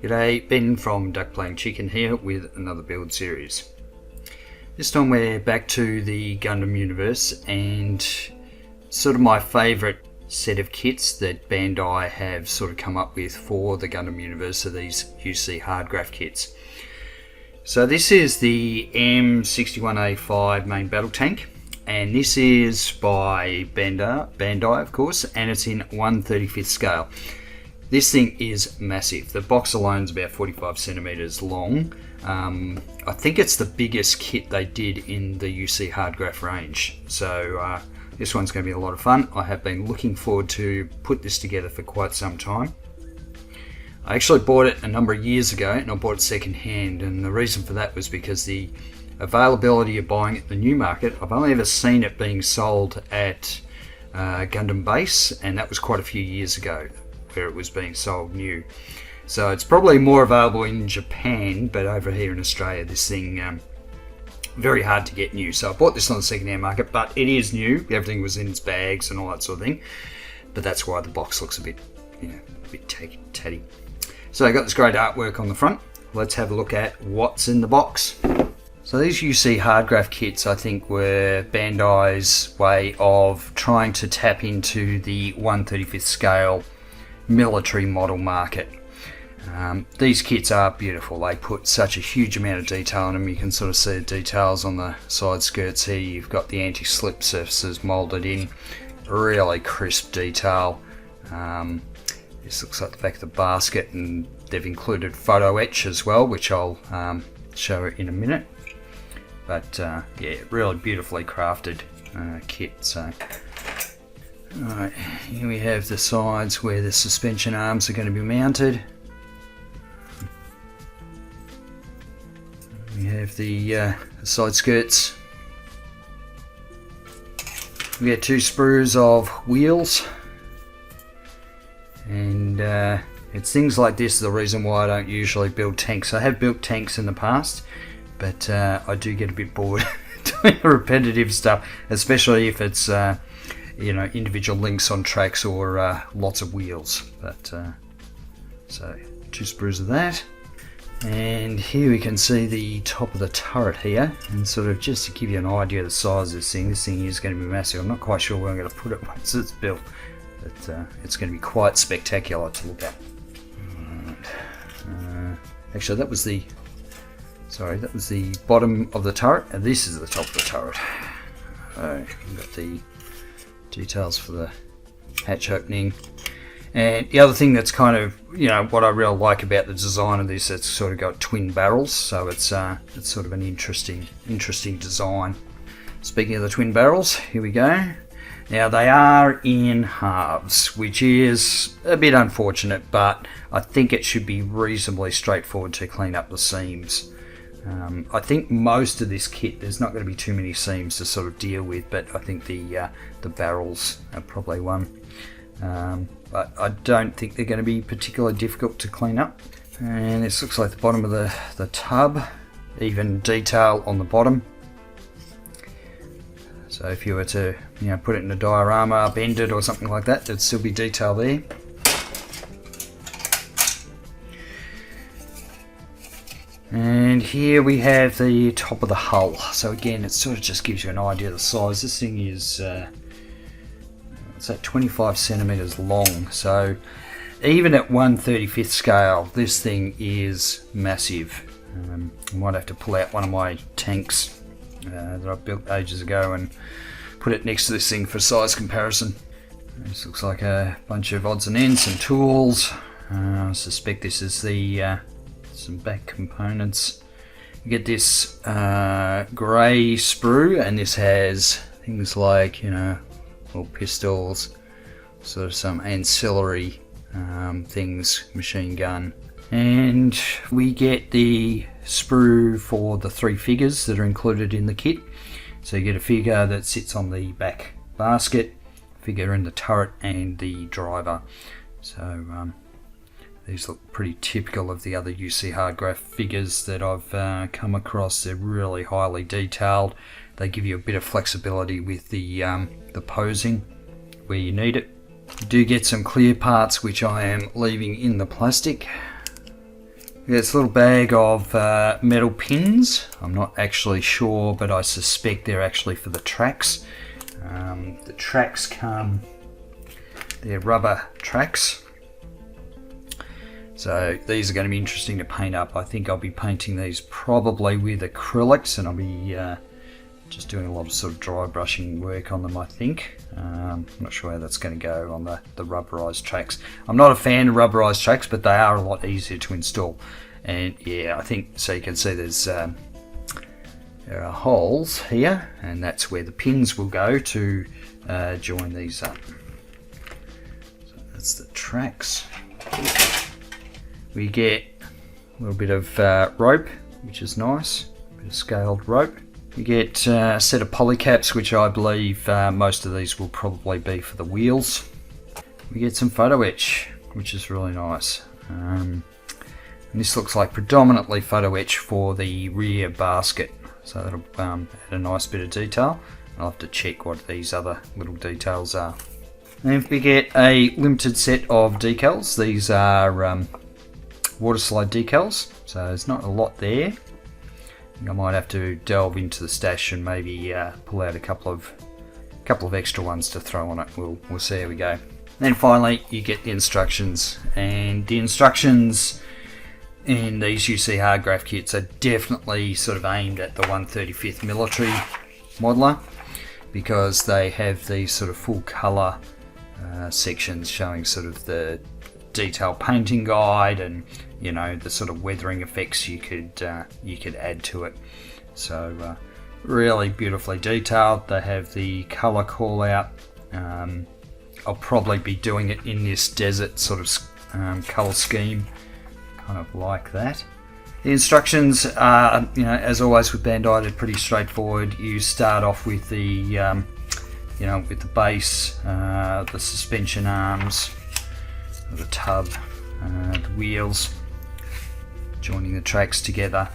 G'day, Ben from Duck Playing Chicken here with another build series. This time we're back to the Gundam universe and sort of my favourite set of kits that Bandai have sort of come up with for the Gundam universe are these UC Hardgraph kits. So this is the M61A5 main battle tank, and this is by Bandai of course, and it's in 1/35th scale. This thing is massive. The box alone is about 45 centimeters long. I think it's the biggest kit they did in the UC Hardgraph range. So this one's going to be a lot of fun. I have been looking forward to put this together for quite some time. I actually bought it a number of years ago, and I bought it second hand, and the reason for that was because the availability of buying it in the new market, I've only ever seen it being sold at Gundam Base, and that was quite a few years ago where it was being sold new. So it's probably more available in Japan, but over here in Australia this thing very hard to get new. So I bought this on the second-hand market, but it is new. Everything was in its bags and all that sort of thing, but that's why the box looks a bit, a bit tatty. So I got this great artwork on the front. Let's have a look at what's in the box. So these UC Hardgraph kits, I think, were Bandai's way of trying to tap into the 1/35th scale military model market. These kits are beautiful. They put such a huge amount of detail in them. You can sort of see the details on the side skirts here. You've got the anti-slip surfaces moulded in, really crisp detail. This looks like the back of the basket, and they've included photo etch as well, which I'll show in a minute. But yeah, really beautifully crafted kit. So alright, here we have the sides where the suspension arms are going to be mounted. We have the side skirts. We get 2 sprues of wheels, and it's things like this the reason why I don't usually build tanks. I have built tanks in the past, but I do get a bit bored doing repetitive stuff, especially if it's individual links on tracks or lots of wheels. But so 2 sprues of that, and here we can see the top of the turret here, and sort of just to give you an idea of the size of this thing is going to be massive. I'm not quite sure where I'm going to put it once it's built, but it's going to be quite spectacular to look at. Actually, that was the bottom of the turret, and this is the top of the turret. We've got the details for the hatch opening, and the other thing that's kind of what I really like about the design of this, it's sort of got twin barrels, so it's sort of an interesting design. Speaking of the twin barrels, here we go. Now they are in halves, which is a bit unfortunate, but I think it should be reasonably straightforward to clean up the seams. I think most of this kit, there's not going to be too many seams to sort of deal with, but I think the barrels are probably one. But I don't think they're going to be particularly difficult to clean up. And this looks like the bottom of the tub, even detail on the bottom. So if you were to put it in a diorama, bend it or something like that, there'd still be detail there. And here we have the top of the hull. So again, it sort of just gives you an idea of the size. This thing is it's at 25 centimeters long. So even at 1/35th scale, this thing is massive. I might have to pull out one of my tanks that I built ages ago and put it next to this thing for size comparison. This looks like a bunch of odds and ends, some tools. I suspect this is the some back components. You get this grey sprue, and this has things like little pistols, sort of some ancillary things, machine gun, and we get the sprue for the 3 figures that are included in the kit. So you get a figure that sits on the back basket, figure in the turret, and the driver. So these look pretty typical of the other UC Hardgraph figures that I've come across. They're really highly detailed. They give you a bit of flexibility with the posing where you need it. You do get some clear parts which I am leaving in the plastic. This little bag of metal pins. I'm not actually sure, but I suspect they're actually for the tracks. The tracks come, they're rubber tracks. So these are going to be interesting to paint up. I think I'll be painting these probably with acrylics, and I'll be just doing a lot of sort of dry brushing work on them, I think. I'm not sure how that's going to go on the rubberized tracks. I'm not a fan of rubberized tracks, but they are a lot easier to install. And yeah, I think, so you can see there are holes here, and that's where the pins will go to join these up. So that's the tracks. We get a little bit of rope, which is nice, a bit of scaled rope. We get a set of polycaps, which I believe most of these will probably be for the wheels. We get some photo etch, which is really nice. And this looks like predominantly photo etch for the rear basket, so that'll add a nice bit of detail. I'll have to check what these other little details are. And we get a limited set of decals. These are water slide decals, so there's not a lot there. I might have to delve into the stash and maybe pull out a couple of extra ones to throw on it. We'll see how we go. Then finally you get the instructions, and the instructions in these UC Hardgraph kits are definitely sort of aimed at the 1/35th military modeler, because they have these sort of full colour sections showing sort of the detail painting guide and, you know, the sort of weathering effects you could add to it. So really beautifully detailed. They have the colour call out. I'll probably be doing it in this desert sort of colour scheme, kind of like that. The instructions are, you know, as always with Bandai, they're pretty straightforward. You start off with the, you know, with the base, the suspension arms, the tub, the wheels, joining the tracks together.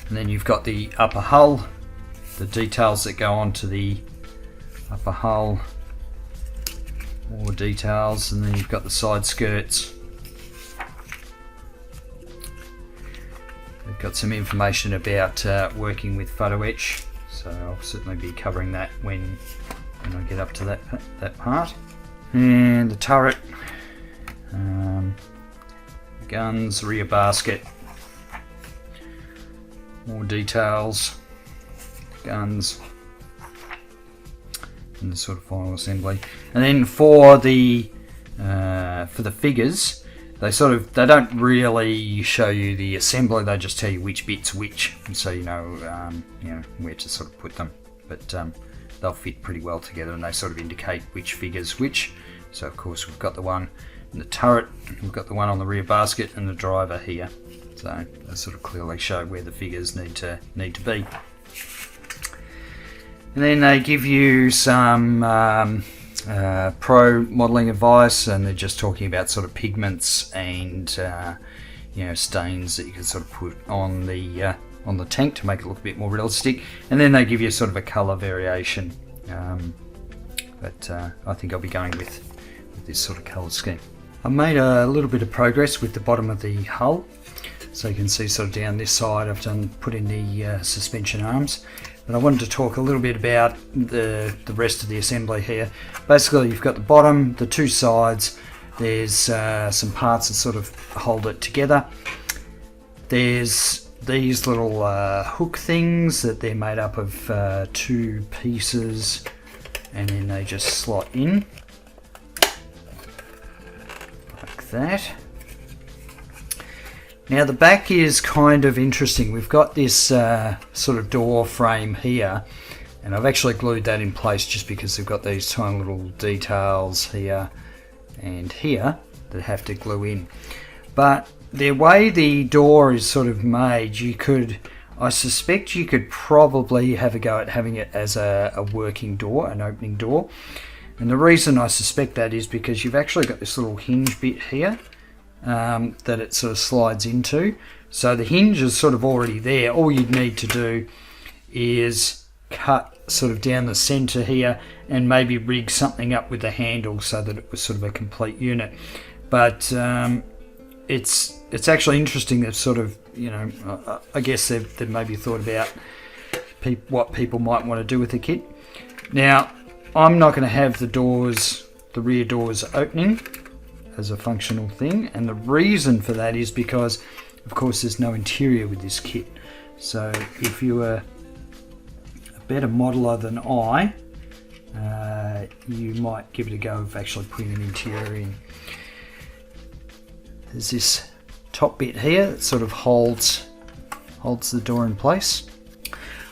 And then you've got the upper hull, the details that go onto the upper hull, more details, and then you've got the side skirts. They've got some information about working with photo etch, so I'll certainly be covering that when I get up to that part. And the turret, guns, rear basket, more details, guns, and the sort of final assembly. And then for the figures, they don't really show you the assembly. They just tell you which bit's which, and so you know where to sort of put them. But they'll fit pretty well together, and they sort of indicate which figure's which. So of course we've got the one in the turret, we've got the one on the rear basket, and the driver here. So they sort of clearly show where the figures need to be. And then they give you some pro modelling advice, and they're just talking about sort of pigments and stains that you can sort of put on the tank to make it look a bit more realistic. And then they give you sort of a colour variation, but I think I'll be going with this sort of colour scheme. I made a little bit of progress with the bottom of the hull, so you can see sort of down this side I've put in the suspension arms. But I wanted to talk a little bit about the rest of the assembly here. Basically you've got the bottom, the two sides, there's some parts that sort of hold it together. There's these little hook things that they're made up of two pieces, and then they just slot in like that. Now the back is kind of interesting. We've got this sort of door frame here, and I've actually glued that in place just because they've got these tiny little details here and here that have to glue in. But the way the door is sort of made, I suspect you could probably have a go at having it as a working door, an opening door. And the reason I suspect that is because you've actually got this little hinge bit here that it sort of slides into. So the hinge is sort of already there. All you'd need to do is cut sort of down the center here and maybe rig something up with the handle so that it was sort of a complete unit. But it's actually interesting that sort of, you know, I guess they've maybe thought about what people might want to do with the kit. Now, I'm not going to have the rear doors opening as a functional thing, and the reason for that is because, of course, there's no interior with this kit. So if you were a better modeler than I, you might give it a go of actually putting an interior in. There's this top bit here that sort of holds the door in place.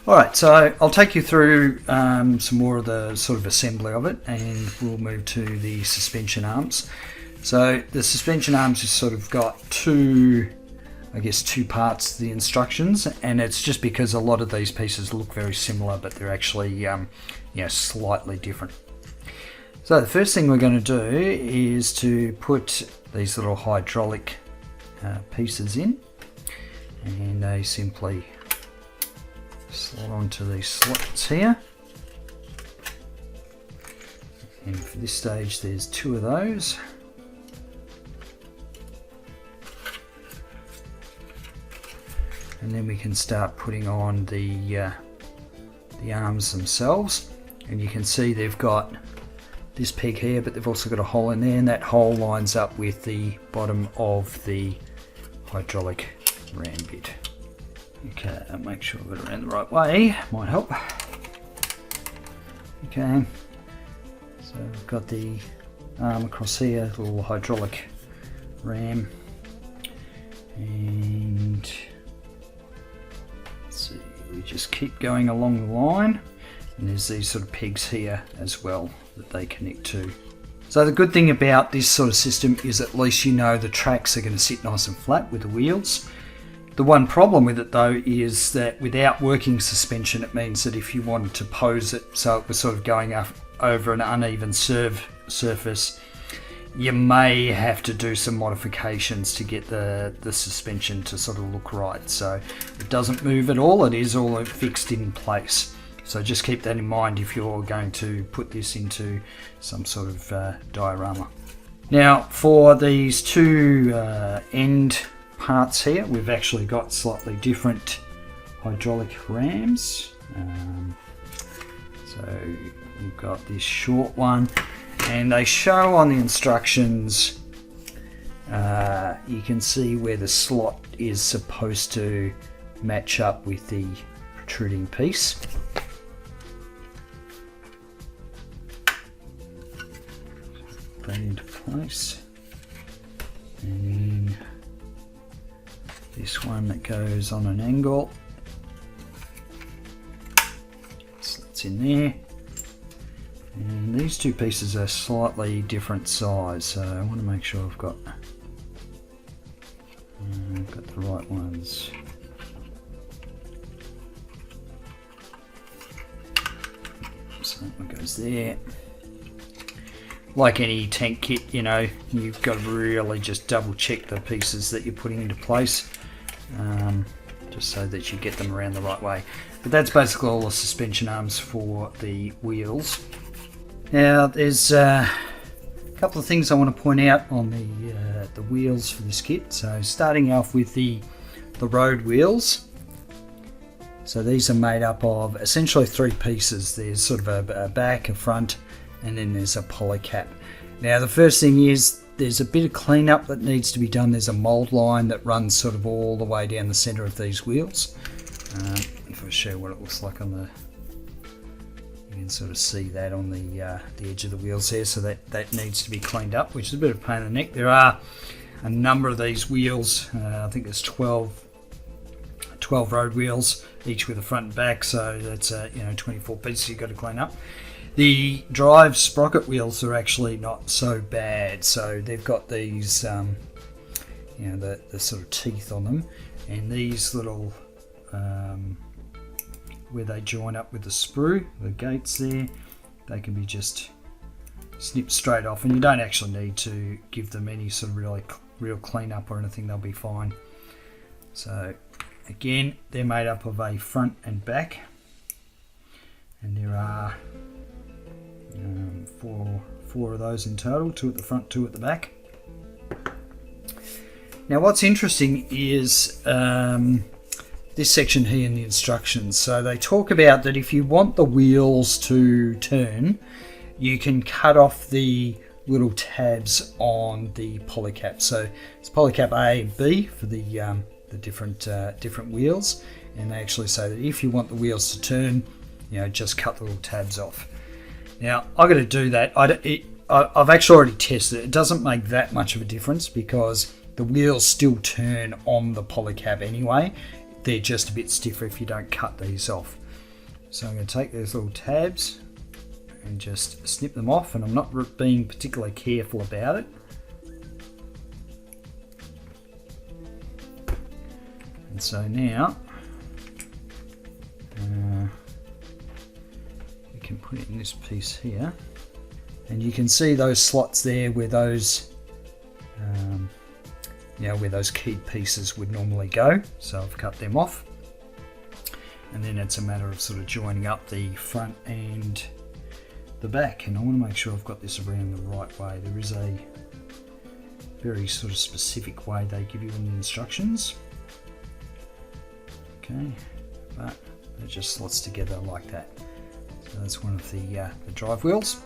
Alright, so I'll take you through some more of the sort of assembly of it, and we'll move to the suspension arms. So the suspension arms has sort of got two parts to the instructions, and it's just because a lot of these pieces look very similar, but they're actually slightly different. So the first thing we're going to do is to put these little hydraulic pieces in, and they simply slot onto these slots here. And for this stage there's two of those. And then we can start putting on the arms themselves, and you can see they've got this peg here, but they've also got a hole in there, and that hole lines up with the bottom of the hydraulic ram bit. Okay, I'll make sure I've got it around the right way, might help. Okay, so we've got the arm across here, little hydraulic ram, and let's see, we just keep going along the line, and there's these sort of pegs here as well that they connect to. So the good thing about this sort of system is at least you know the tracks are going to sit nice and flat with the wheels. The one problem with it though is that without working suspension, it means that if you wanted to pose it so it was sort of going up over an uneven surface, you may have to do some modifications to get the suspension to sort of look right. So it doesn't move at all, it is all fixed in place. So just keep that in mind if you're going to put this into some sort of diorama. Now for these two end parts here, we've actually got slightly different hydraulic rams. So we've got this short one, and they show on the instructions, you can see where the slot is supposed to match up with the protruding piece. Put that into place, and then this one that goes on an angle, slits in there, and these two pieces are slightly different size, so I want to make sure I've got the right ones. So that one goes there. Like any tank kit, you know, you've got to really just double check the pieces that you're putting into place, just so that you get them around the right way. But that's basically all the suspension arms for the wheels. Now there's a couple of things I want to point out on the wheels for this kit. So starting off with the road wheels. So these are made up of essentially three pieces. There's sort of a back, a front, and then there's a poly cap. Now the first thing is there's a bit of cleanup that needs to be done. There's a mold line that runs sort of all the way down the center of these wheels. If I show what it looks like on the, you can sort of see that on the edge of the wheels there. So that needs to be cleaned up, which is a bit of a pain in the neck. There are a number of these wheels. I think there's 12 road wheels, each with a front and back. So that's 24 pieces you've got to clean up. The drive sprocket wheels are actually not so bad, so they've got these, the sort of teeth on them, and these little, where they join up with the sprue, the gates there, they can be just snipped straight off, and you don't actually need to give them any sort of real cleanup or anything, they'll be fine. So again, they're made up of a front and back, and there are four of those in total, two at the front, two at the back. Now what's interesting is this section here in the instructions. So they talk about that if you want the wheels to turn, you can cut off the little tabs on the polycap. So it's polycap A and B for the different wheels, and they actually say that if you want the wheels to turn, just cut the little tabs off. Now I've got to do that. I've actually already tested it. It doesn't make that much of a difference because the wheels still turn on the polycap anyway. They're just a bit stiffer if you don't cut these off. So I'm going to take these little tabs and just snip them off, and I'm not being particularly careful about it. And so now we can put it in this piece here, and you can see those slots there where those where those keyed pieces would normally go. So I've cut them off, and then it's a matter of sort of joining up the front and the back. And I want to make sure I've got this around the right way. There is a very sort of specific way they give you in the instructions. Okay, but it just slots together like that. So that's one of the drive wheels.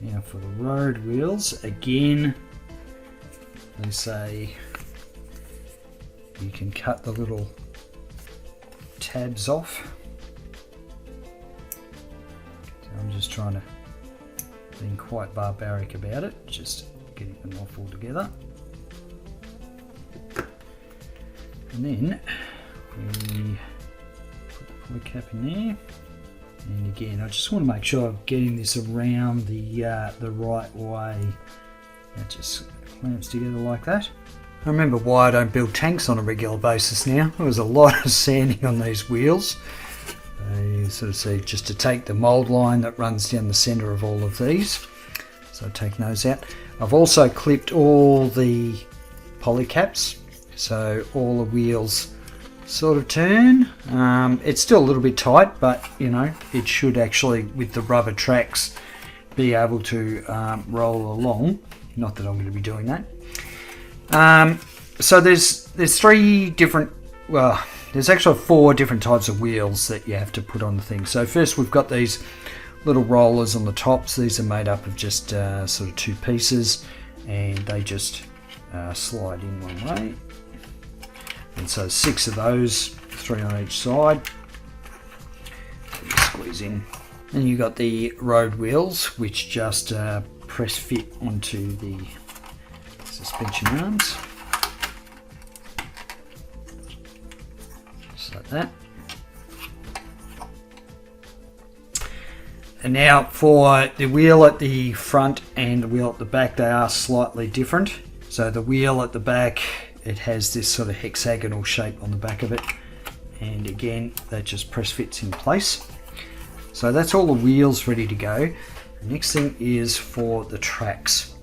Now for the road wheels, again, they say you can cut the little tabs off. So I'm just trying to be quite barbaric about it, just getting them off altogether. And then we put the polycap in there. And again, I just want to make sure I'm getting this around the right way. It just clamps together like that. I remember why I don't build tanks on a regular basis now. There was a lot of sanding on these wheels. You sort of see, just to take the mould line that runs down the centre of all of these. So I've taken those out. I've also clipped all the polycaps, so all the wheels sort of turn. It's still a little bit tight, but it should actually, with the rubber tracks, be able to roll along. Not that I'm going to be doing that. So there's three different, well, there's actually 4 different types of wheels that you have to put on the thing. So first we've got these little rollers on the tops. These are made up of just sort of 2 pieces, and they just slide in one way. And so 6 of those, 3 on each side. Squeeze in. And you've got the road wheels, which just press fit onto the suspension arms. Just like that. And now for the wheel at the front and the wheel at the back, they are slightly different. So the wheel at the back, it has this sort of hexagonal shape on the back of it, and again that just press fits in place. So that's all the wheels ready to go. The next thing is for the tracks.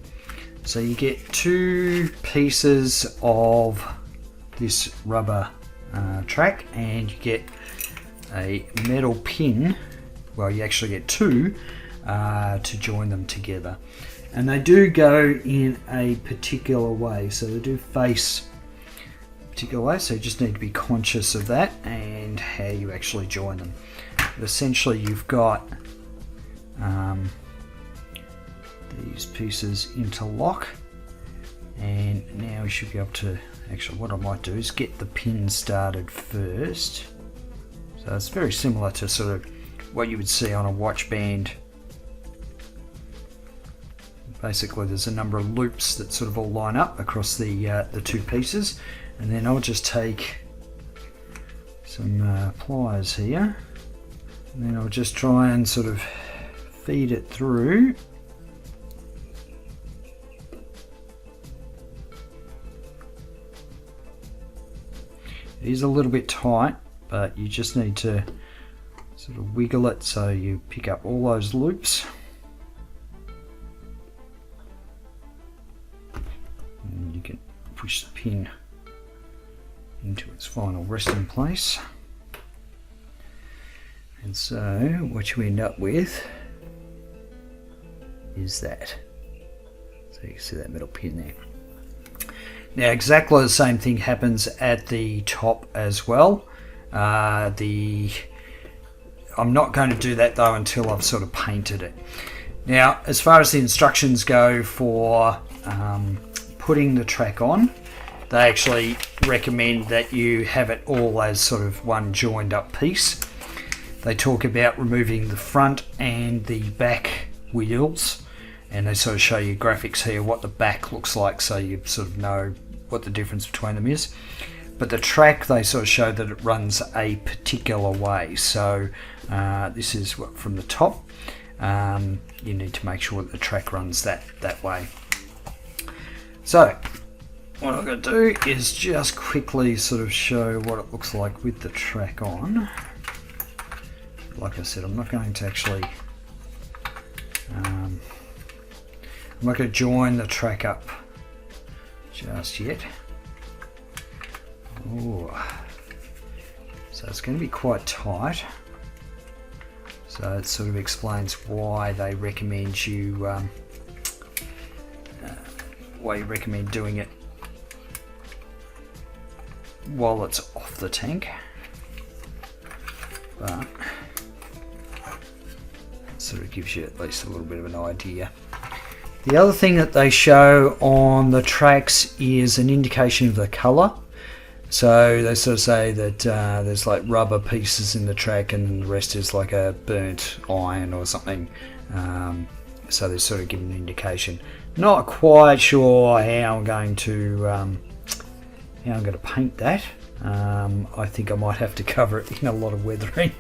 So you get 2 pieces of this rubber track, and you get a metal pin. Well, you actually get 2 to join them together, and they do go in a particular way. So they do face particular way, so you just need to be conscious of that and how you actually join them. But essentially you've got these pieces interlock, and now we should be able to, actually what I might do is get the pin started first. So it's very similar to sort of what you would see on a watch band. Basically there's a number of loops that sort of all line up across the 2 pieces. And then I'll just take some pliers here, and then I'll just try and sort of feed it through. It is a little bit tight, but you just need to sort of wiggle it so you pick up all those loops. And you can push the pin into its final resting place. And so what you end up with is that. So you can see that metal pin there. Now exactly the same thing happens at the top as well. I'm not going to do that though until I've sort of painted it. Now as far as the instructions go for putting the track on, they actually recommend that you have it all as sort of one joined up piece. They talk about removing the front and the back wheels, and they sort of show you graphics here what the back looks like, so you sort of know what the difference between them is. But the track, they sort of show that it runs a particular way. So this is what from the top. You need to make sure that the track runs that way. So what I'm going to do is just quickly sort of show what it looks like with the track on. Like I said, I'm not going to actually I'm not going to join the track up just yet. Ooh. So it's going to be quite tight. So it sort of explains why they recommend you doing it while it's off the tank. But it sort of gives you at least a little bit of an idea. The other thing that they show on the tracks is an indication of the colour. So they sort of say that there's like rubber pieces in the track and the rest is like a burnt iron or something. So they're sort of giving an indication. Not quite sure how I'm going to paint that. I think I might have to cover it in a lot of weathering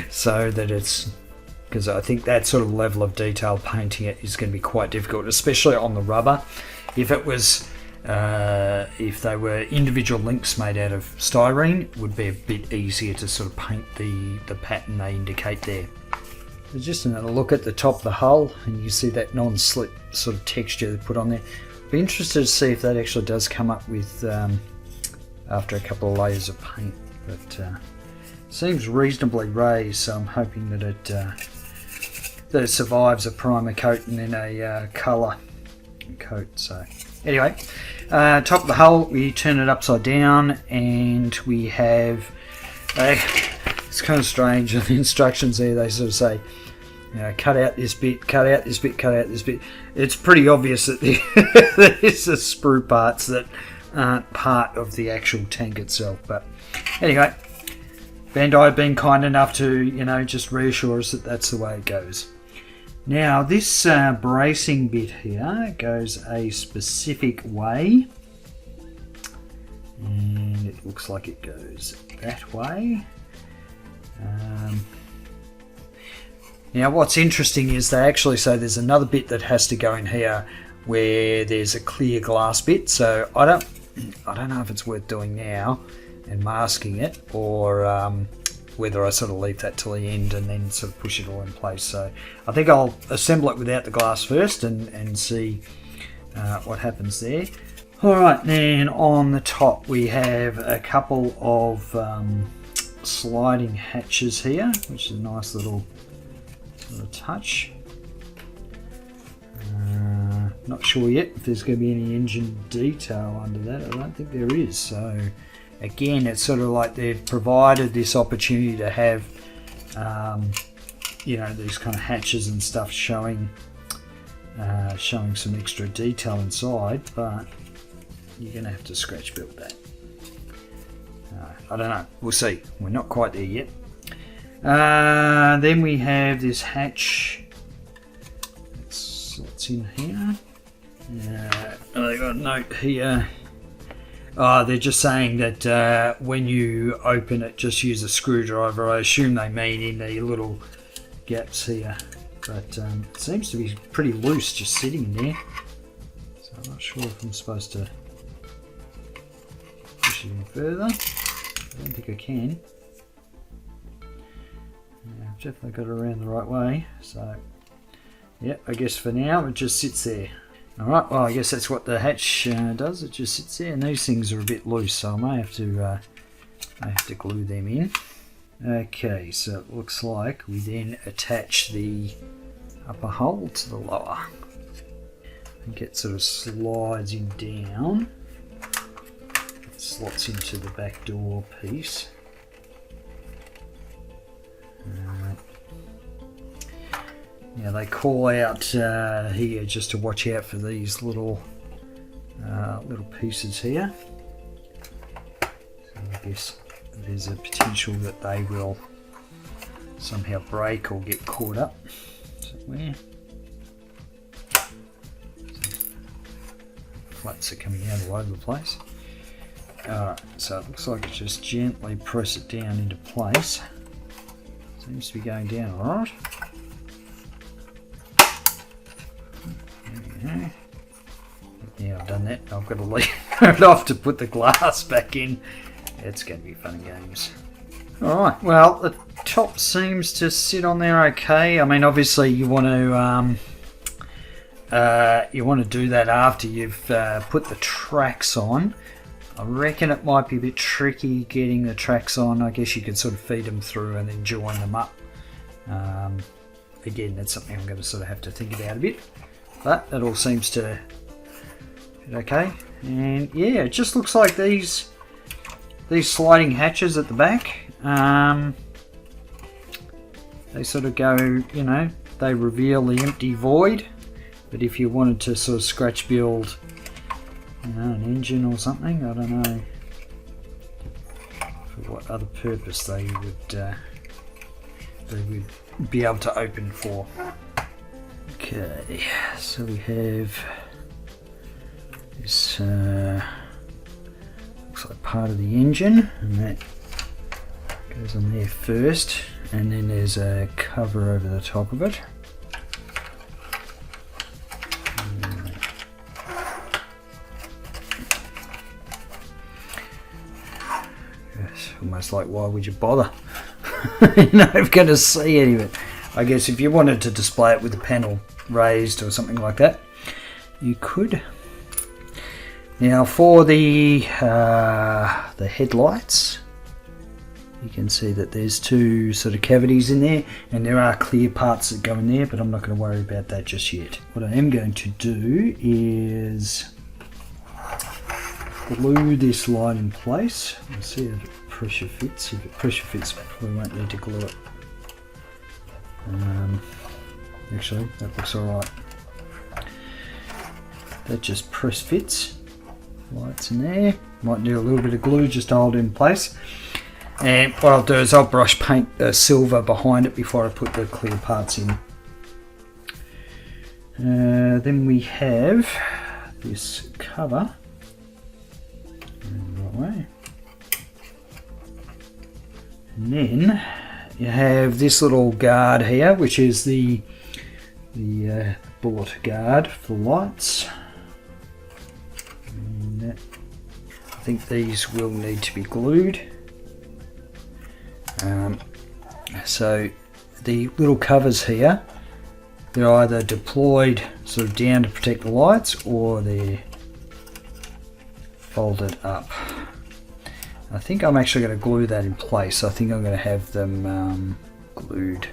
so that it's, because I think that sort of level of detail painting it is going to be quite difficult, especially on the rubber. If it was if they were individual links made out of styrene, it would be a bit easier to sort of paint the pattern they indicate there. There's just another look at the top of the hull, and you see that non-slip sort of texture they put on there. Be interested to see if that actually does come up with after a couple of layers of paint, but seems reasonably raised, so I'm hoping that it survives a primer coat and then a colour coat. So anyway, top of the hull, we turn it upside down and we have it's kind of strange, the instructions there, they sort of say, you know, cut out this bit, cut out this bit, cut out this bit. It's pretty obvious that there's the sprue parts that aren't part of the actual tank itself. But anyway, Bandai have been kind enough to, you know, just reassure us that that's the way it goes. Now this bracing bit here goes a specific way, and it looks like it goes that way. Now what's interesting is they actually say there's another bit that has to go in here where there's a clear glass bit, so I don't know if it's worth doing now and masking it, or whether I sort of leave that till the end and then sort of push it all in place. So I think I'll assemble it without the glass first and see what happens there. Alright, then on the top we have a couple of sliding hatches here, which is a nice little sort of touch. Not sure yet if there's going to be any engine detail under that. I don't think there is. So again, it's sort of like they've provided this opportunity to have you know, these kind of hatches and stuff showing some extra detail inside, but you're going to have to scratch build that. I don't know, we'll see, we're not quite there yet. Then we have this hatch. What's in here? They got a note here. They're just saying that when you open it, just use a screwdriver. I assume they mean in the little gaps here, but it seems to be pretty loose just sitting in there, so I'm not sure if I'm supposed to push it in further. I don't think I can. Yeah, I've definitely got it around the right way, so yeah, I guess for now it just sits there. Alright, well I guess that's what the hatch does, it just sits there, and these things are a bit loose, so I may have to glue them in. Okay, so it looks like we then attach the upper hull to the lower. I think it sort of slides in down. slots into the back door piece. Now they call out here just to watch out for these little pieces here. So I guess there's a potential that they will somehow break or get caught up somewhere. Flats are coming out all over the place. Alright, so it looks like it's just gently press it down into place. Seems to be going down alright. Yeah, I've done that. I've got to leave it off to put the glass back in. It's going to be fun and games. Alright, well, the top seems to sit on there okay. I mean, obviously you want to do that after you've put the tracks on. I reckon it might be a bit tricky getting the tracks on. I guess you could sort of feed them through and then join them up. Again, that's something I'm going to sort of have to think about a bit. But it all seems to fit okay. And yeah, it just looks like these sliding hatches at the back. They sort of go, you know, they reveal the empty void. But if you wanted to sort of scratch build, you know, an engine or something, I don't know for what other purpose they would be able to open for. Okay, so we have this looks like part of the engine, and that goes on there first, and then there's a cover over the top of it. It's almost like, why would you bother? You're not going to see any of it. I guess if you wanted to display it with the panel raised or something like that, you could. Now for the headlights, you can see that there's two sort of cavities in there, and there are clear parts that go in there, but I'm not going to worry about that just yet. What I am going to do is glue this line in place. Let's see if it pressure fits. If it pressure fits, we won't need to glue it. Actually, that looks alright. That just press fits. Lights in there. Might need a little bit of glue just to hold it in place. And what I'll do is I'll brush paint silver behind it before I put the clear parts in. Then we have this cover. Right way. And then you have this little guard here, which is the bullet guard for lights. And I think these will need to be glued. So the little covers here, they're either deployed sort of down to protect the lights, or they're folded up. I think I'm actually going to glue that in place. I think I'm going to have them glued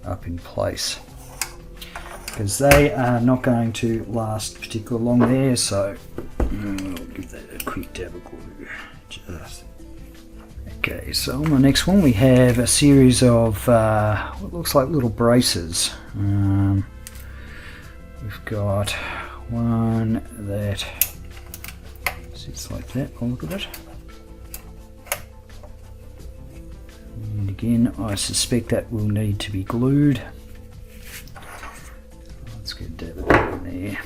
up in place, because they are not going to last particularly long there, so I'll give that a quick dab of glue. Just. Okay, so on the next one we have a series of what looks like little braces. We've got one that sits like that. I'll look at it. And again, I suspect that will need to be glued. Let's get that in there.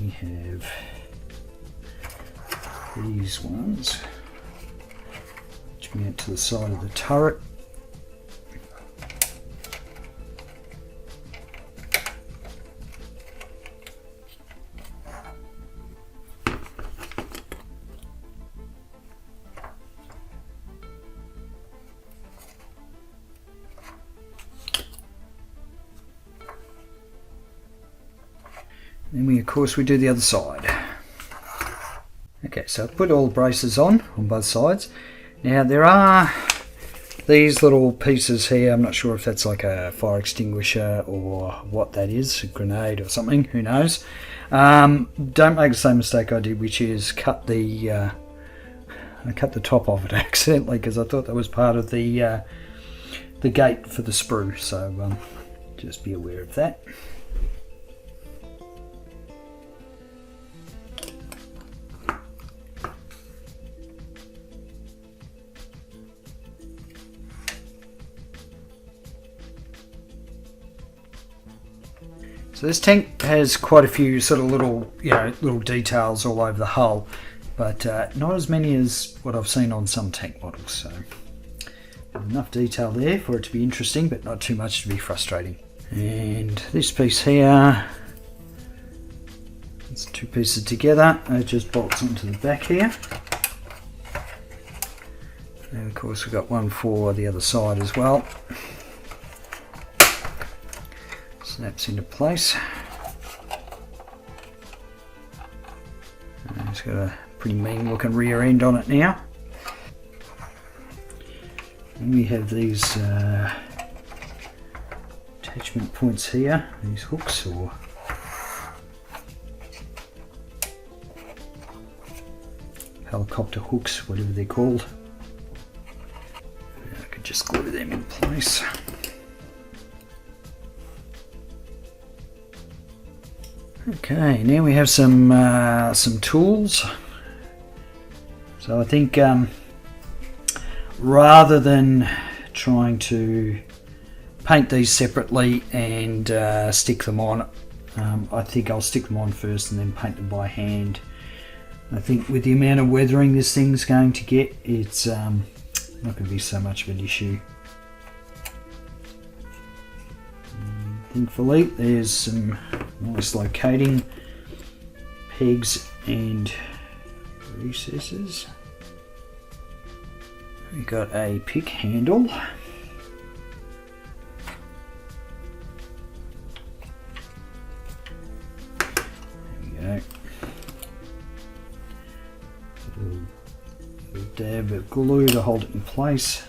We have these ones which mount to the side of the turret. Then we, of course, we do the other side. Okay, so I've put all the braces on both sides. Now there are these little pieces here, I'm not sure if that's like a fire extinguisher or what that is, a grenade or something, who knows. Don't make the same mistake I did, which is cut the top of it accidentally, because I thought that was part of the gate for the sprue, so just be aware of that. So this tank has quite a few sort of little details all over the hull, but not as many as what I've seen on some tank models. So enough detail there for it to be interesting, but not too much to be frustrating. And this piece here, it's two pieces together. It just bolts onto the back here. And of course we've got one for the other side as well. Snaps into place. And it's got a pretty mean looking rear end on it now. And we have these attachment points here, these hooks or helicopter hooks, whatever they're called. I could just glue them in place. Okay, now we have some tools. So I think rather than trying to paint these separately and stick them on, I think I'll stick them on first and then paint them by hand. I think with the amount of weathering this thing's going to get, it's not going to be so much of an issue. Thankfully, there's some nice locating pegs and recesses. We've got a pick handle. There we go. A little dab of glue to hold it in place.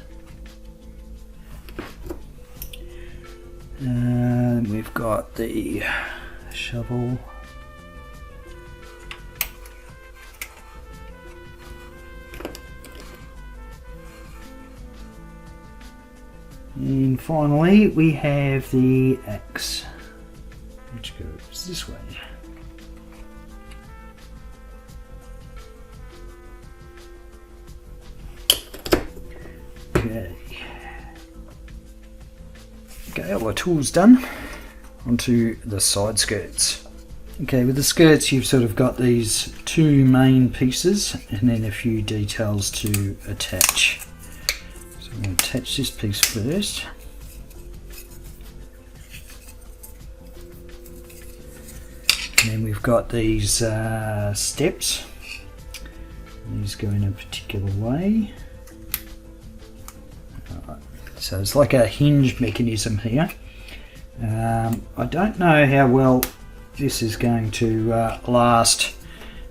And we've got the shovel. And finally we have the axe, which goes this way. Okay, all the tools done. Onto the side skirts. Okay, with the skirts you've sort of got these two main pieces and then a few details to attach. So I'm going to attach this piece first. And then we've got these steps. These go in a particular way. So it's like a hinge mechanism here. I don't know how well this is going to last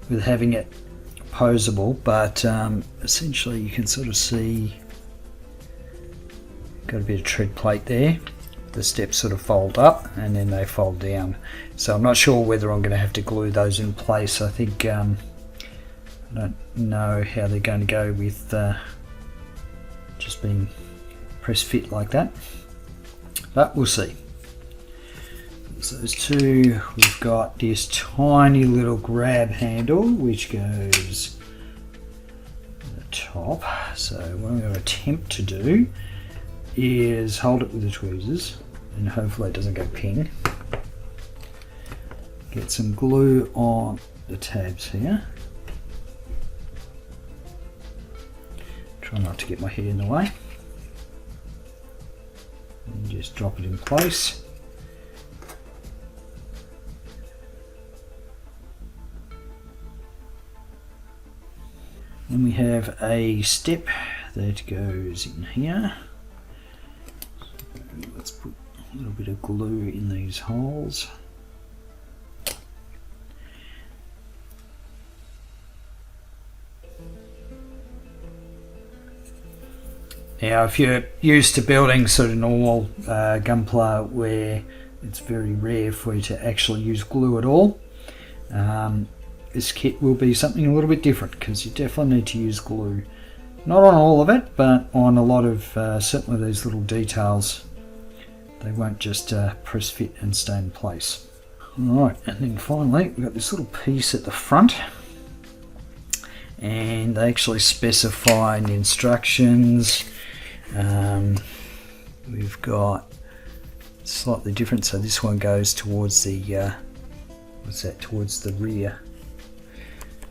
with having it opposable, but essentially you can sort of see got a bit of tread plate there. The steps sort of fold up and then they fold down. So I'm not sure whether I'm going to have to glue those in place. I think I don't know how they're going to go with just being press fit like that, but we'll see. So those two, we've got this tiny little grab handle which goes at the top. So what I'm going to attempt to do is hold it with the tweezers and hopefully it doesn't go ping. Get some glue on the tabs here. Try not to get my head in the way. And just drop it in place. Then we have a step that goes in here. So let's put a little bit of glue in these holes. Now if you're used to building sort of normal Gunpla where it's very rare for you to actually use glue at all, this kit will be something a little bit different because you definitely need to use glue. Not on all of it, but on a lot of certainly these little details. They won't just press fit and stay in place. Alright, and then finally we've got this little piece at the front, and they actually specify in the instructions. We've got slightly different, so this one goes towards the what's that, towards the rear.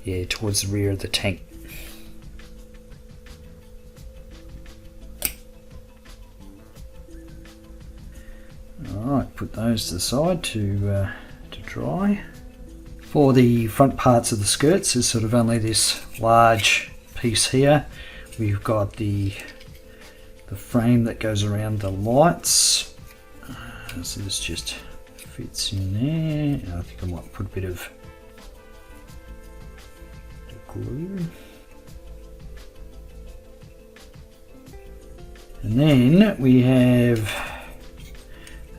Yeah, towards the rear of the tank. Alright, put those to the side to dry. For the front parts of the skirts, there's sort of only this large piece here. We've got the frame that goes around the lights. So this just fits in there. I think I might put a bit of glue. And then we have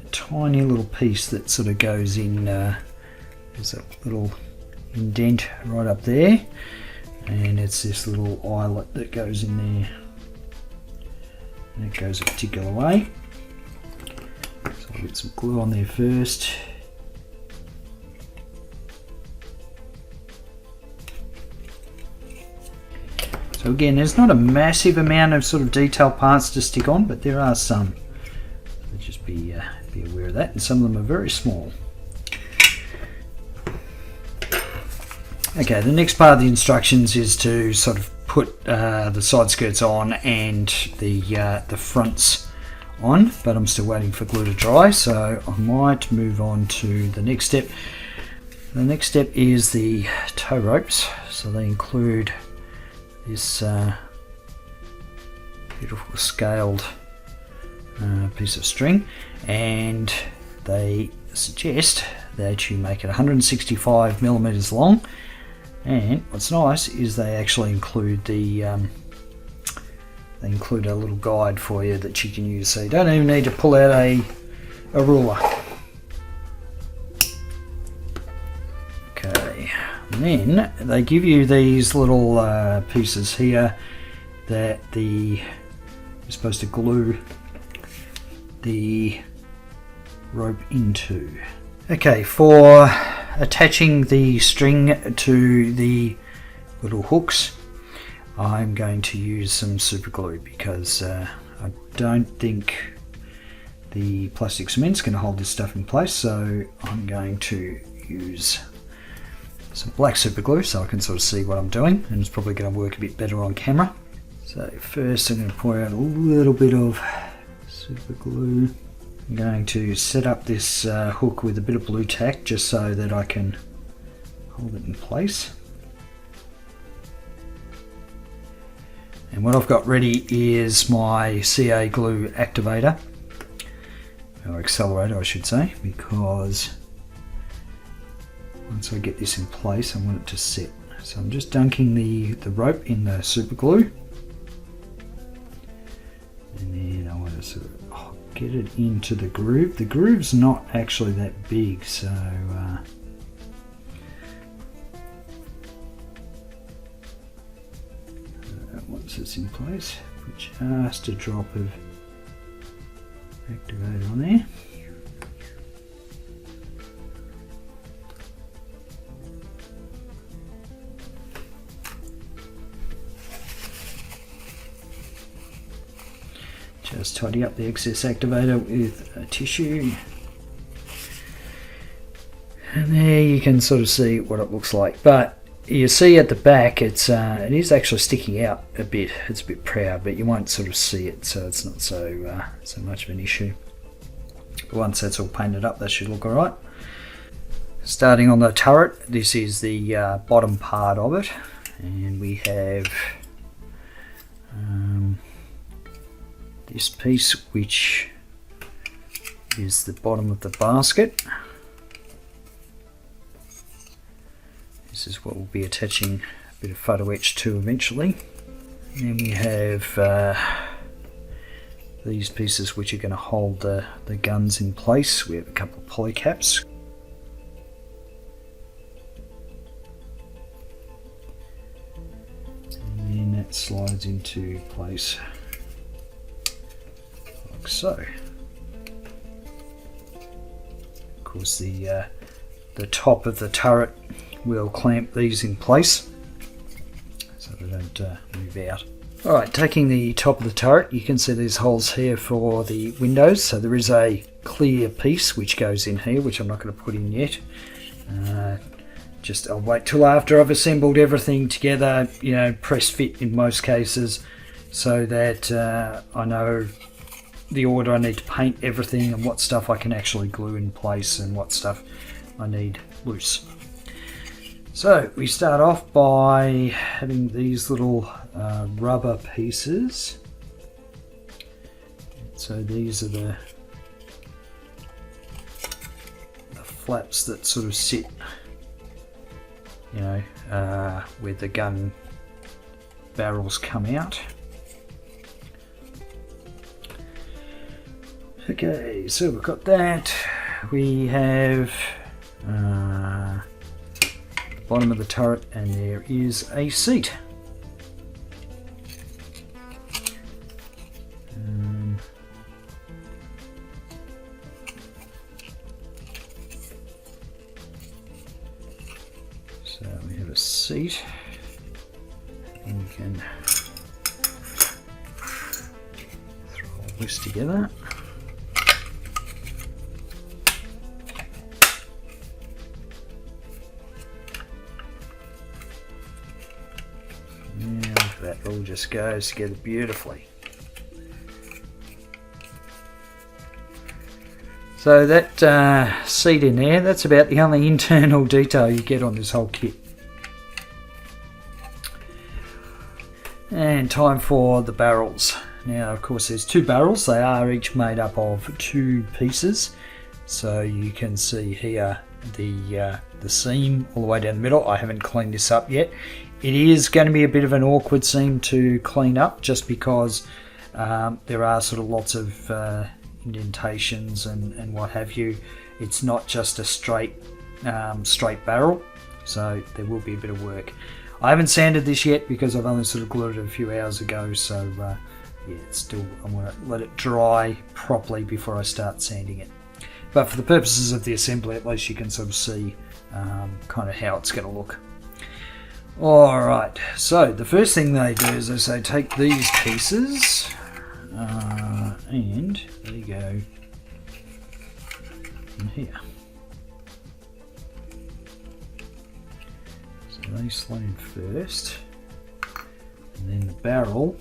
a tiny little piece that sort of goes in, there's a little indent right up there, and it's this little eyelet that goes in there. And it goes a particular way. So I'll get some glue on there first. So again, there's not a massive amount of sort of detailed parts to stick on, but there are some. So just be aware of that, and some of them are very small. Okay, the next part of the instructions is to sort of put the side skirts on and the fronts on, but I'm still waiting for glue to dry, so I might move on to the next step. The next step is the tow ropes. So they include this beautiful scaled piece of string, and they suggest that you make it 165 millimeters long. And what's nice is they actually include a little guide for you that you can use, so you don't even need to pull out a ruler. Okay, and then they give you these little pieces here that you're supposed to glue the rope into. Okay, for attaching the string to the little hooks, I'm going to use some super glue because I don't think the plastic cement's going to hold this stuff in place, so I'm going to use some black super glue so I can sort of see what I'm doing, and it's probably going to work a bit better on camera. So first I'm going to pour out a little bit of super glue. I'm going to set up this hook with a bit of blue tack just so that I can hold it in place. And what I've got ready is my CA glue activator, or accelerator I should say, because once I get this in place I want it to set. So I'm just dunking the rope in the super glue, and then I want to sort of get it into the groove. The groove's not actually that big, so once it's in place, put just a drop of activator on there. Just tidy up the excess activator with a tissue, and there you can sort of see what it looks like. But you see at the back it is actually sticking out a bit. It's a bit proud, but you won't sort of see it, so it's not so much of an issue. But once that's all painted up, that should look alright. Starting on the turret, this is the bottom part of it, and we have this piece, which is the bottom of the basket. This is what we'll be attaching a bit of photo etch to eventually. And then we have these pieces which are going to hold the guns in place. We have a couple of polycaps. And then that slides into place like so. Of course the top of the turret will clamp these in place so they don't move out. Alright, taking the top of the turret, you can see there's holes here for the windows, so there is a clear piece which goes in here, which I'm not going to put in yet. I'll wait till after I've assembled everything together, press fit in most cases, so that I know the order I need to paint everything and what stuff I can actually glue in place and what stuff I need loose. So we start off by having these little rubber pieces. So these are the flaps that sort of sit, where the gun barrels come out. Okay, so we've got that. We have bottom of the turret, and there is a seat. So we have a seat, and we can throw all this together. That all just goes together beautifully. So that seat in there, that's about the only internal detail you get on this whole kit. And time for the barrels. Now of course there's two barrels, they are each made up of two pieces. So you can see here the seam all the way down the middle. I haven't cleaned this up yet. It is going to be a bit of an awkward seam to clean up, just because there are sort of lots of indentations and what have you. It's not just a straight barrel, so there will be a bit of work. I haven't sanded this yet because I've only sort of glued it a few hours ago, so yeah, it's still, I'm going to let it dry properly before I start sanding it. But for the purposes of the assembly, at least you can sort of see kind of how it's going to look. Alright, so the first thing they do is they say take these pieces and they go in here. So they slide in first, and then the barrel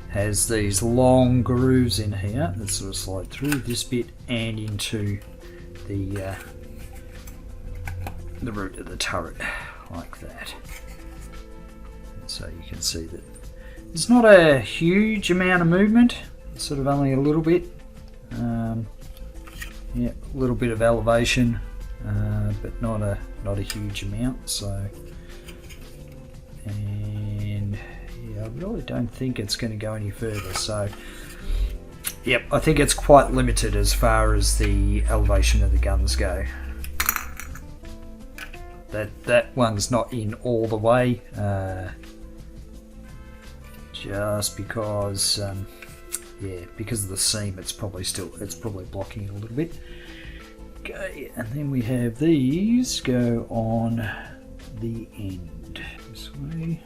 has these long grooves in here that sort of slide through this bit and into the root of the turret, like that. And so you can see that it's not a huge amount of movement, it's sort of only a little bit. Yeah, a little bit of elevation, but not a huge amount. So, and yeah, I really don't think it's going to go any further. So, yep, I think it's quite limited as far as the elevation of the guns go. That one's not in all the way, just because, yeah, because of the seam, it's probably blocking it a little bit. Okay, and then we have these go on the end this way.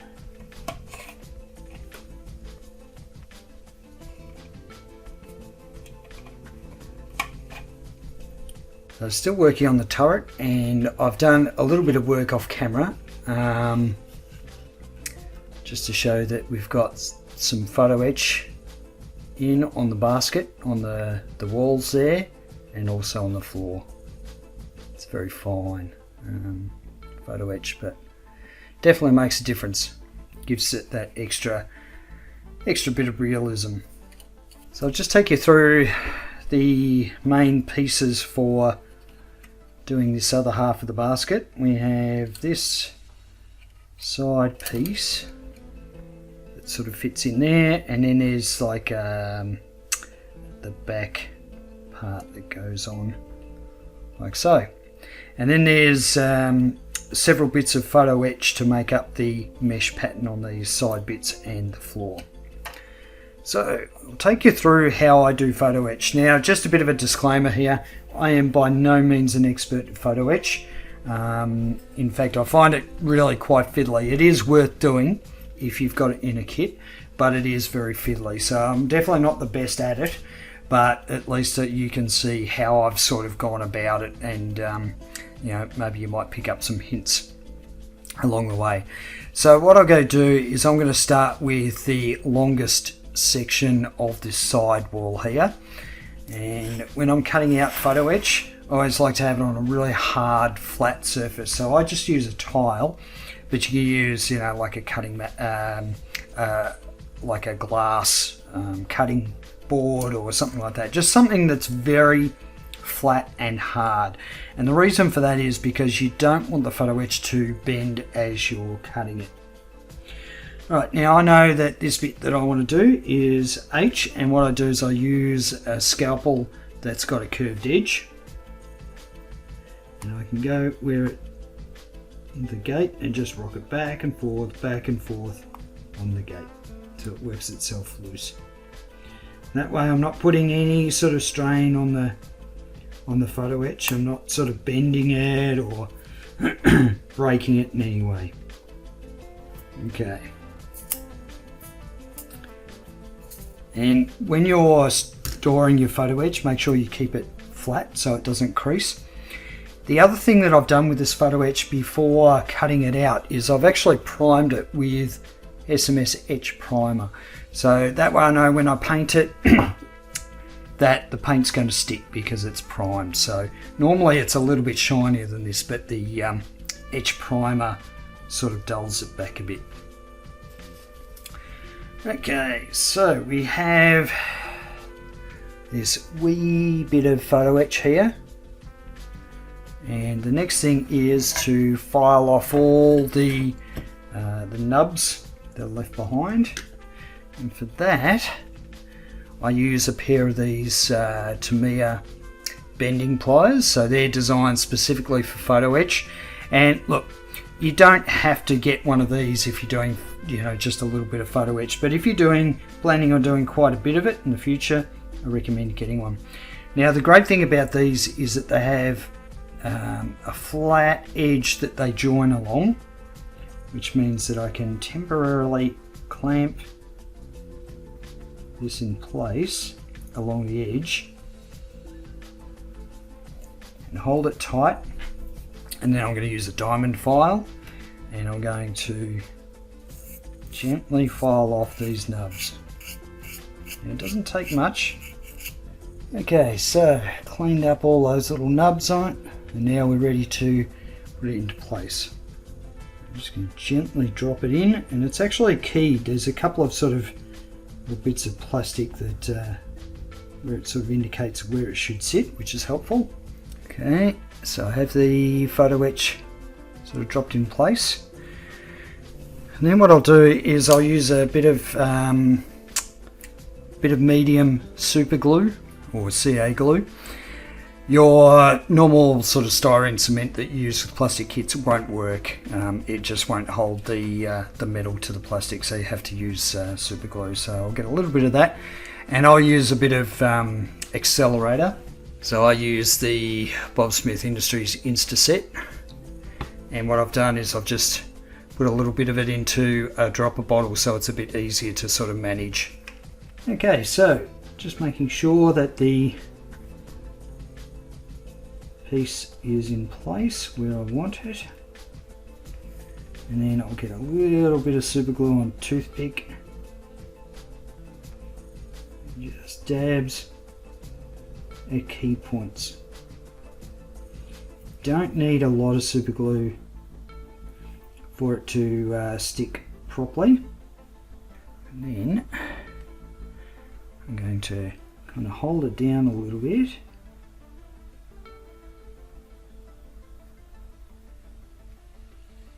So still working on the turret, and I've done a little bit of work off camera, just to show that we've got some photo etch in on the basket, on the walls there, and also on the floor. It's very fine photo etch, but definitely makes a difference. Gives it that extra bit of realism. So I'll just take you through the main pieces for doing this other half of the basket. We have this side piece that sort of fits in there, and then there's like the back part that goes on like so, and then there's several bits of photo etch to make up the mesh pattern on these side bits and the floor. So I'll take you through how I do photo etch. Now, just a bit of a disclaimer here, I am by no means an expert at photo etch. In fact, I find it really quite fiddly. It is worth doing if you've got it in a kit, but it is very fiddly. So I'm definitely not the best at it, but at least you can see how I've sort of gone about it, and you know, maybe you might pick up some hints along the way. So what I'm going to do is I'm going to start with the longest section of this side wall here, and when I'm cutting out photo etch, I always like to have it on a really hard flat surface. So I just use a tile, but you can use, you know, like a cutting like a glass cutting board or something like that, just something that's very flat and hard. And the reason for that is because you don't want the photo etch to bend as you're cutting it. Alright, now I know that this bit that I want to do is H, and what I do is I use a scalpel that's got a curved edge, and I can go where it in the gate and just rock it back and forth on the gate until it works itself loose. That way I'm not putting any sort of strain on the photo etch. I'm not sort of bending it or breaking it in any way. Okay. And when you're storing your photo etch, make sure you keep it flat so it doesn't crease. The other thing that I've done with this photo etch before cutting it out is I've actually primed it with SMS etch primer. So that way I know when I paint it that the paint's going to stick because it's primed. So normally it's a little bit shinier than this, but the etch primer sort of dulls it back a bit. Okay, so we have this wee bit of photo etch here, and the next thing is to file off all the nubs that are left behind, and for that I use a pair of these Tamiya bending pliers. So they're designed specifically for photo etch, and look, you don't have to get one of these if you're doing, you know, just a little bit of photo etch, but if you're planning on doing quite a bit of it in the future, I recommend getting one. Now the great thing about these is that they have a flat edge that they join along, which means that I can temporarily clamp this in place along the edge and hold it tight, and then I'm going to use a diamond file and I'm going to gently file off these nubs. And it doesn't take much. Okay, so cleaned up all those little nubs on it, and now we're ready to put it into place. I'm just going to gently drop it in, and it's actually keyed. There's a couple of sort of little bits of plastic that where it sort of indicates where it should sit, which is helpful. Okay, so I have the photo etch sort of dropped in place, and then what I'll do is I'll use a bit of medium super glue or CA glue. Your normal sort of styrene cement that you use with plastic kits won't work. It just won't hold the metal to the plastic, so you have to use super glue. So I'll get a little bit of that, and I'll use a bit of accelerator. So I use the Bob Smith Industries Instaset, and what I've done is I've just put a little bit of it into a dropper bottle so it's a bit easier to sort of manage. Okay, so just making sure that the piece is in place where I want it, and then I'll get a little bit of super glue on a toothpick, just dabs at key points. Don't need a lot of super glue for it to stick properly. And then I'm going to kind of hold it down a little bit.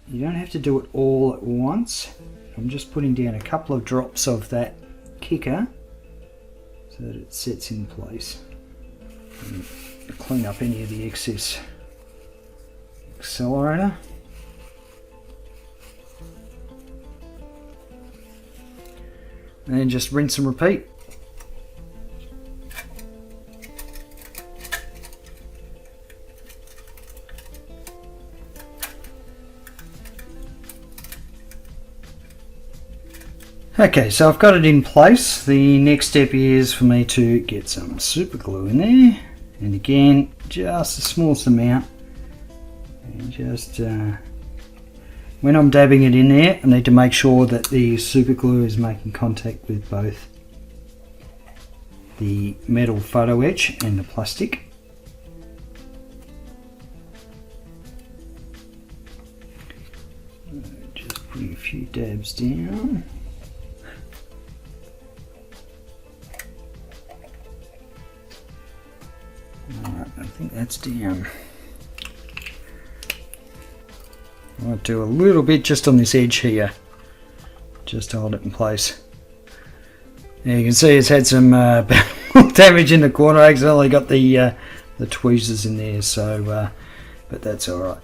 You don't have to do it all at once. I'm just putting down a couple of drops of that kicker so that it sets in place. And clean up any of the excess accelerator. And then just rinse and repeat. Okay, so I've got it in place. The next step is for me to get some super glue in there, and again just the smallest amount, and just when I'm dabbing it in there I need to make sure that the super glue is making contact with both the metal photo etch and the plastic. Just putting a few dabs down. Alright, I think that's down. I might do a little bit just on this edge here, just to hold it in place. Now you can see it's had some damage in the corner. I accidentally got the tweezers in there, so but that's alright.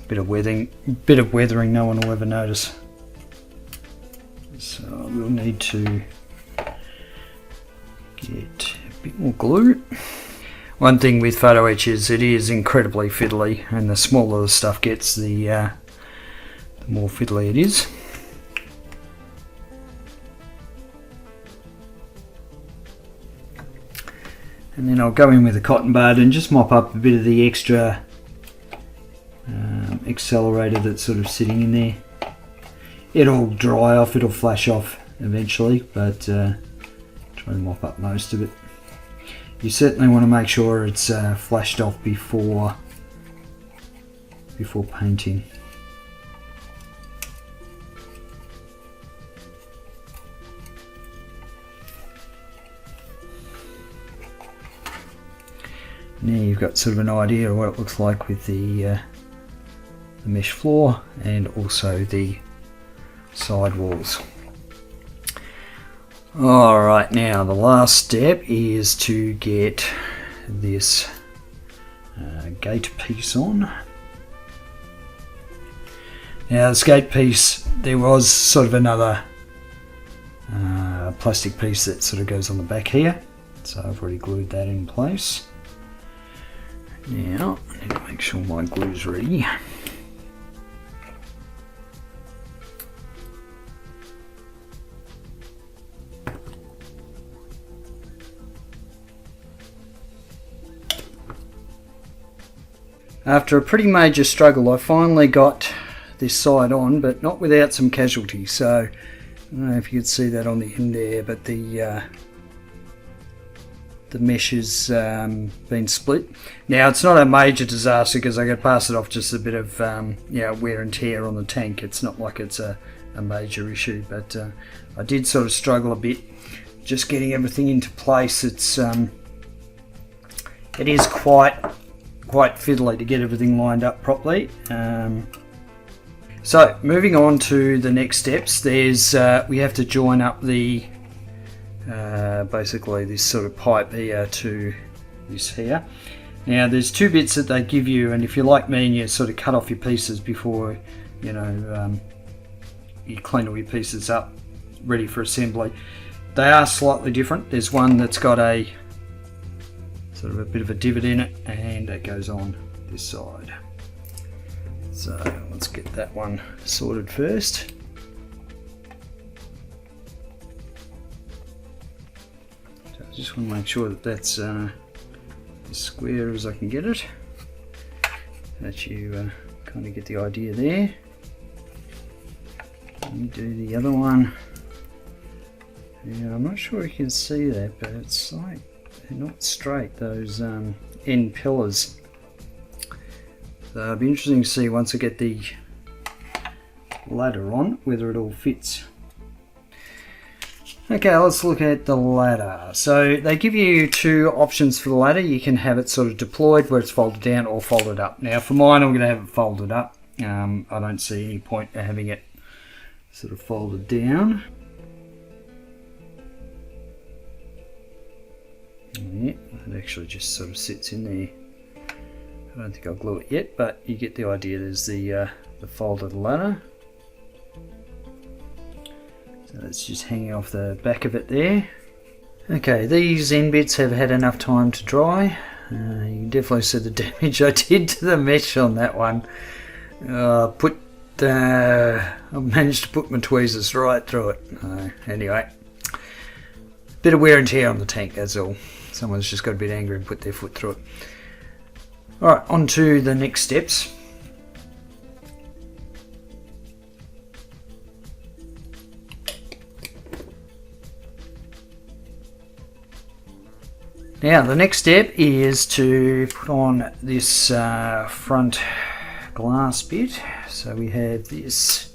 Bit of weathering, no one will ever notice. So we'll need to get a bit more glue. One thing with photo etch is it is incredibly fiddly, and the smaller the stuff gets, the more fiddly it is. And then I'll go in with a cotton bud and just mop up a bit of the extra accelerator that's sort of sitting in there. It'll dry off, it'll flash off eventually, but try to mop up most of it. You certainly want to make sure it's flashed off before painting. Now you've got sort of an idea of what it looks like with the mesh floor and also the side walls. Alright, now the last step is to get this gate piece on. Now this gate piece, there was sort of another plastic piece that sort of goes on the back here, so I've already glued that in place. Now I need to make sure my glue's ready. After a pretty major struggle, I finally got this side on, but not without some casualties. So I don't know if you could see that on the end there, but the mesh has been split. Now it's not a major disaster because I could pass it off just a bit of wear and tear on the tank. It's not like it's a major issue, but I did sort of struggle a bit just getting everything into place. It is quite fiddly to get everything lined up properly. So moving on to the next steps, there's we have to join up the basically this sort of pipe here to this here. Now there's two bits that they give you, and if you're like me and you sort of cut off your pieces before you clean all your pieces up ready for assembly, they are slightly different. There's one that's got a sort of a bit of a divot in it, and it goes on this side. So let's get that one sorted first. So I just want to make sure that that's as square as I can get it, that you kind of get the idea there. Let me do the other one. Yeah, I'm not sure you can see that, but it's like they're not straight, those end pillars. So it'll be interesting to see once I get the ladder on whether it all fits. Okay, let's look at the ladder. So they give you two options for the ladder. You can have it sort of deployed where it's folded down, or folded up. Now for mine I'm going to have it folded up. I don't see any point in having it sort of folded down. Yeah, it actually just sort of sits in there. I don't think I'll glue it yet, but you get the idea. There's the folded ladder. So it's just hanging off the back of it there. Okay, these end bits have had enough time to dry. You can definitely see the damage I did to the mesh on that one. I managed to put my tweezers right through it. Anyway, bit of wear and tear on the tank, that's all. Someone's just got a bit angry and put their foot through it. Alright, on to the next steps. Now the next step is to put on this front glass bit. So we have this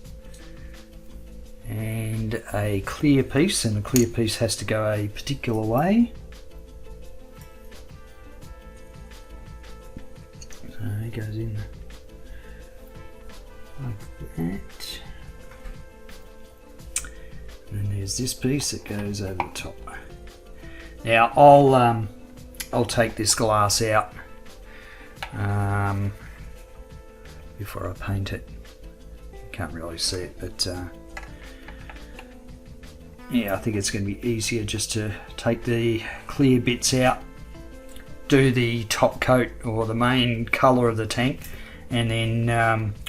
and a clear piece, and the clear piece has to go a particular way. So it goes in like that. And then there's this piece that goes over the top. Now I'll take this glass out before I paint it. You can't really see it, but yeah, I think it's going to be easier just to take the clear bits out, do the top coat or the main colour of the tank, and then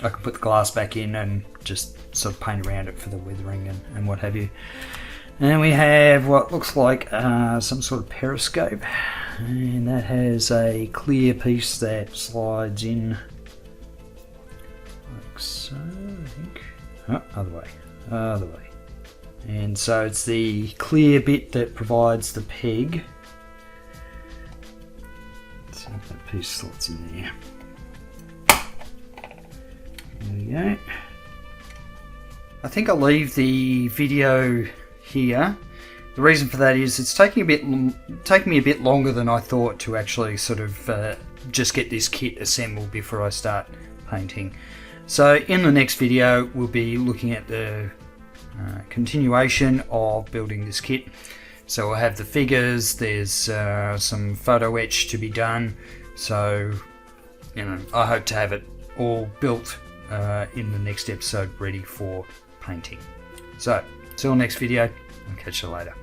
I can put the glass back in and just sort of paint around it for the weathering and what have you. And we have what looks like some sort of periscope, and that has a clear piece that slides in like so, I think. Oh, other way. And so it's the clear bit that provides the peg. So that piece slots in there. There we go. I think I'll leave the video here. The reason for that is it's taking me a bit longer than I thought to actually sort of just get this kit assembled before I start painting. So in the next video we'll be looking at the continuation of building this kit. So we'll have the figures, there's some photo etch to be done, so you know, I hope to have it all built in the next episode ready for painting. So till next video, I'll catch you later.